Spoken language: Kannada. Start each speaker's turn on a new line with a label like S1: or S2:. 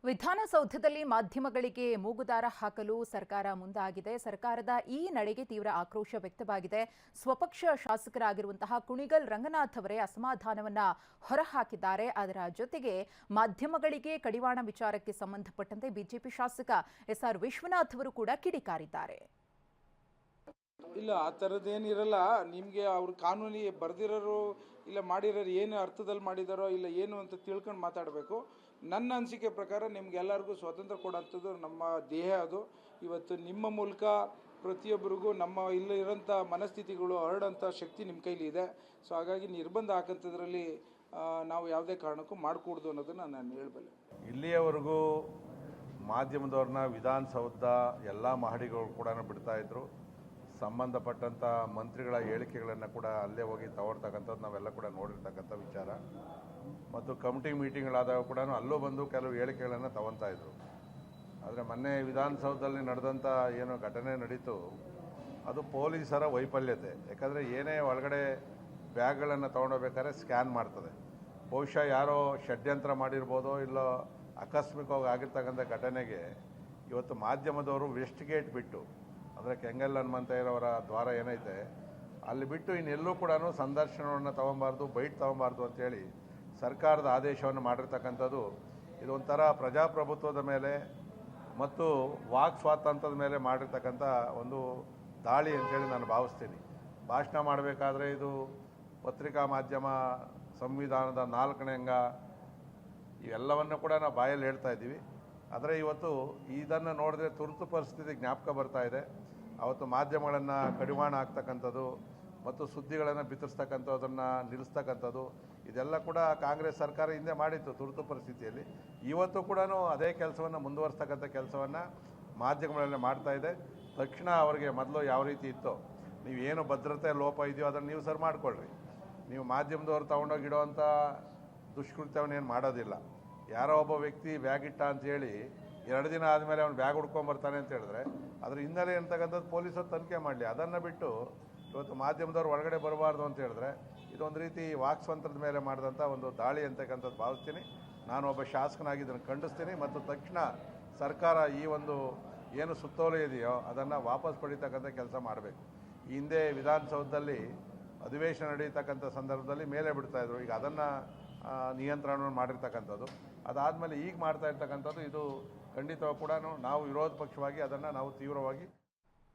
S1: ವಿಧಾನಸೌಧದಲ್ಲಿ ಮಾಧ್ಯಮಗಳಿಗೆ ಮೂಗುದಾರ ಹಾಕಲು ಸರ್ಕಾರ ಮುಂದಾಗಿದೆ. ಸರ್ಕಾರದ ಈ ನಡೆಗೆ ತೀವ್ರ ಆಕ್ರೋಶ ವ್ಯಕ್ತವಾಗಿದೆ. ಸ್ವಪಕ್ಷ ಶಾಸಕರಾಗಿರುವಂತಹ ಕುಣಿಗಲ್ ರಂಗನಾಥ್ ಅವರೇ ಅಸಮಾಧಾನವನ್ನ ಹೊರಹಾಕಿದ್ದಾರೆ. ಅದರ ಜೊತೆಗೆ ಮಾಧ್ಯಮಗಳಿಗೆ ಕಡಿವಾಣ ವಿಚಾರಕ್ಕೆ ಸಂಬಂಧಪಟ್ಟಂತೆ ಬಿಜೆಪಿ ಶಾಸಕ ಎಸ್ಆರ್ ವಿಶ್ವನಾಥ್ ಅವರು ಕೂಡ ಕಿಡಿಕಾರಿದ್ದಾರೆ.
S2: ಇಲ್ಲ, ಆ ಥರದ್ದೇನಿರಲ್ಲ. ನಿಮಗೆ ಅವ್ರು ಕಾನೂನಿ ಬರ್ದಿರೋರು ಇಲ್ಲ ಮಾಡಿರೋರು ಏನು ಅರ್ಥದಲ್ಲಿ ಮಾಡಿದಾರೋ ಇಲ್ಲ ಏನು ಅಂತ ತಿಳ್ಕೊಂಡು ಮಾತಾಡಬೇಕು. ನನ್ನ ಅನಿಸಿಕೆ ಪ್ರಕಾರ ನಿಮ್ಗೆಲ್ಲರಿಗೂ ಸ್ವಾತಂತ್ರ್ಯ ಕೊಡೋಂಥದ್ದು ನಮ್ಮ ದೇಹ. ಅದು ಇವತ್ತು ನಿಮ್ಮ ಮೂಲಕ ಪ್ರತಿಯೊಬ್ಬರಿಗೂ ನಮ್ಮ ಇಲ್ಲಿರೋಂಥ ಮನಸ್ಥಿತಿಗಳು ಹರಡೋಂಥ ಶಕ್ತಿ ನಿಮ್ಮ ಕೈಲಿ ಇದೆ. ಸೊ ಹಾಗಾಗಿ ನಿರ್ಬಂಧ ಹಾಕೋಂಥದ್ರಲ್ಲಿ ನಾವು ಯಾವುದೇ ಕಾರಣಕ್ಕೂ ಮಾಡಿಕೊಡ್ದು ಅನ್ನೋದನ್ನು ನಾನು ಹೇಳಬಲ್ಲೆ.
S3: ಇಲ್ಲಿಯವರೆಗೂ ಮಾಧ್ಯಮದವ್ರನ್ನ ವಿಧಾನಸೌಧ ಎಲ್ಲ ಮಹಡಿಗಳು ಕೂಡ ಬಿಡ್ತಾಯಿದ್ರು. ಸಂಬಂಧಪಟ್ಟಂಥ ಮಂತ್ರಿಗಳ ಹೇಳಿಕೆಗಳನ್ನು ಕೂಡ ಅಲ್ಲೇ ಹೋಗಿ ತಗೊಳ್ತಕ್ಕಂಥದ್ದು ನಾವೆಲ್ಲ ಕೂಡ ನೋಡಿರ್ತಕ್ಕಂಥ ವಿಚಾರ. ಮತ್ತು ಕಮಿಟಿ ಮೀಟಿಂಗ್ಗಳಾದಾಗ ಕೂಡ ಅಲ್ಲೂ ಬಂದು ಕೆಲವು ಹೇಳಿಕೆಗಳನ್ನು ತಗೊತಾಯಿದ್ರು. ಆದರೆ ಮೊನ್ನೆ ವಿಧಾನಸೌಧದಲ್ಲಿ ನಡೆದಂಥ ಏನು ಘಟನೆ ನಡೀತು ಅದು ಪೊಲೀಸರ ವೈಫಲ್ಯತೆ. ಯಾಕಂದರೆ ಏನೇ ಒಳಗಡೆ ಬ್ಯಾಗ್ಗಳನ್ನು ತೊಗೊಂಡೋಗ್ಬೇಕಾದ್ರೆ ಸ್ಕ್ಯಾನ್ ಮಾಡ್ತದೆ. ಬಹುಶಃ ಯಾರೋ ಷಡ್ಯಂತ್ರ ಮಾಡಿರ್ಬೋದೋ ಇಲ್ಲೋ ಆಕಸ್ಮಿಕವಾಗಿ ಆಗಿರ್ತಕ್ಕಂಥ ಘಟನೆಗೆ ಇವತ್ತು ಮಾಧ್ಯಮದವರು ವೆಸ್ಟ್ ಗೇಟ್ ಬಿಟ್ಟು ಅಂದರೆ ಕೆಂಗಲ್ ಹನುಮಂತಯ್ಯರವರ ದ್ವಾರ ಏನೈತೆ ಅಲ್ಲಿ ಬಿಟ್ಟು ಇನ್ನೆಲ್ಲೂ ಕೂಡ ಸಂದರ್ಶನವನ್ನು ತೊಗೊಬಾರ್ದು, ಬೈಟ್ ತೊಗೊಬಾರ್ದು ಅಂತೇಳಿ ಸರ್ಕಾರದ ಆದೇಶವನ್ನು ಮಾಡಿರ್ತಕ್ಕಂಥದ್ದು ಇದೊಂಥರ ಪ್ರಜಾಪ್ರಭುತ್ವದ ಮೇಲೆ ಮತ್ತು ವಾಕ್ ಸ್ವಾತಂತ್ರ್ಯದ ಮೇಲೆ ಮಾಡಿರ್ತಕ್ಕಂಥ ಒಂದು ದಾಳಿ ಅಂತೇಳಿ ನಾನು ಭಾವಿಸ್ತೀನಿ. ಭಾಷಣ ಮಾಡಬೇಕಾದ್ರೆ ಇದು ಪತ್ರಿಕಾ ಮಾಧ್ಯಮ ಸಂವಿಧಾನದ 4ನೇ ಅಂಗ ಇವೆಲ್ಲವನ್ನು ಕೂಡ ನಾವು ಬಾಯಲ್ಲಿ ಹೇಳ್ತಾ ಇದ್ದೀವಿ. ಆದರೆ ಇವತ್ತು ಇದನ್ನು ನೋಡಿದ್ರೆ ತುರ್ತು ಪರಿಸ್ಥಿತಿ ಜ್ಞಾಪಕ ಬರ್ತಾ ಇದೆ. ಅವತ್ತು ಮಾಧ್ಯಮಗಳನ್ನು ಕಡಿವಾಣ ಆಗ್ತಕ್ಕಂಥದ್ದು ಮತ್ತು ಸುದ್ದಿಗಳನ್ನು ಬಿತ್ತರಿಸ್ತಕ್ಕಂಥದ್ದನ್ನು ನಿಲ್ಲಿಸ್ತಕ್ಕಂಥದ್ದು ಇದೆಲ್ಲ ಕೂಡ ಕಾಂಗ್ರೆಸ್ ಸರ್ಕಾರ ಹಿಂದೆ ಮಾಡಿತ್ತು ತುರ್ತು ಪರಿಸ್ಥಿತಿಯಲ್ಲಿ. ಇವತ್ತು ಕೂಡ ಅದೇ ಕೆಲಸವನ್ನು ಮುಂದುವರಿಸ್ತಕ್ಕಂಥ ಕೆಲಸವನ್ನು ಮಾಧ್ಯಮಗಳಲ್ಲಿ ಮಾಡ್ತಾಯಿದೆ. ತಕ್ಷಣ ಅವರಿಗೆ ಮೊದಲು ಯಾವ ರೀತಿ ಇತ್ತೋ ನೀವೇನು ಭದ್ರತೆ ಲೋಪ ಇದೆಯೋ ಅದನ್ನು ನೀವು ಸರಿ ಮಾಡಿಕೊಳ್ಳ್ರಿ. ನೀವು ಮಾಧ್ಯಮದವ್ರು ತೊಗೊಂಡೋಗಿ ಇಡೋವಂಥ ದುಷ್ಕೃತ್ಯವನ್ನೇನು ಮಾಡೋದಿಲ್ಲ. ಯಾರೋ ಒಬ್ಬ ವ್ಯಕ್ತಿ ಬ್ಯಾಗ್ ಇಟ್ಟ ಅಂತೇಳಿ 2 ದಿನ ಆದಮೇಲೆ ಅವ್ನು ಬ್ಯಾಗ್ ಹುಡ್ಕೊಂಬರ್ತಾನೆ ಅಂತ ಹೇಳಿದ್ರೆ ಅದ್ರ ಹಿನ್ನೆಲೆ ಅಂತಕ್ಕಂಥದ್ದು ಪೊಲೀಸರು ತನಿಖೆ ಮಾಡಲಿ. ಅದನ್ನು ಬಿಟ್ಟು ಇವತ್ತು ಮಾಧ್ಯಮದವ್ರು ಒಳಗಡೆ ಬರಬಾರ್ದು ಅಂತ ಹೇಳಿದ್ರೆ ಇದೊಂದು ರೀತಿ ವಾಕ್ ಸ್ವಾತಂತ್ರ್ಯದ ಮೇಲೆ ಮಾಡಿದಂಥ ಒಂದು ದಾಳಿ ಅಂತಕ್ಕಂಥದ್ದು ಭಾವಿಸ್ತೀನಿ. ನಾನು ಒಬ್ಬ ಶಾಸಕನಾಗಿ ಇದನ್ನು ಖಂಡಿಸ್ತೀನಿ ಮತ್ತು ತಕ್ಷಣ ಸರ್ಕಾರ ಈ ಒಂದು ಏನು ಸುತ್ತೋಲೆ ಇದೆಯೋ ಅದನ್ನು ವಾಪಸ್ ಪಡಿತಕ್ಕಂಥ ಕೆಲಸ ಮಾಡಬೇಕು. ಈ ಹಿಂದೆ ವಿಧಾನಸೌಧದಲ್ಲಿ ಅಧಿವೇಶನ ನಡೀತಕ್ಕಂಥ ಸಂದರ್ಭದಲ್ಲಿ ಮೇಲೆ ಬಿಡ್ತಾಯಿದ್ರು. ಈಗ ಅದನ್ನು ನಿಯಂತ್ರಣವನ್ನು ಮಾಡಿರ್ತಕ್ಕಂಥದ್ದು ಅದಾದಮೇಲೆ ಈಗ ಮಾಡ್ತಾ ಇರ್ತಕ್ಕಂಥದ್ದು ಇದು ಖಂಡಿತವಾಗಿ ಕೂಡ ನಾವು ವಿರೋಧ ಪಕ್ಷವಾಗಿ ಅದನ್ನು ನಾವು ತೀವ್ರವಾಗಿ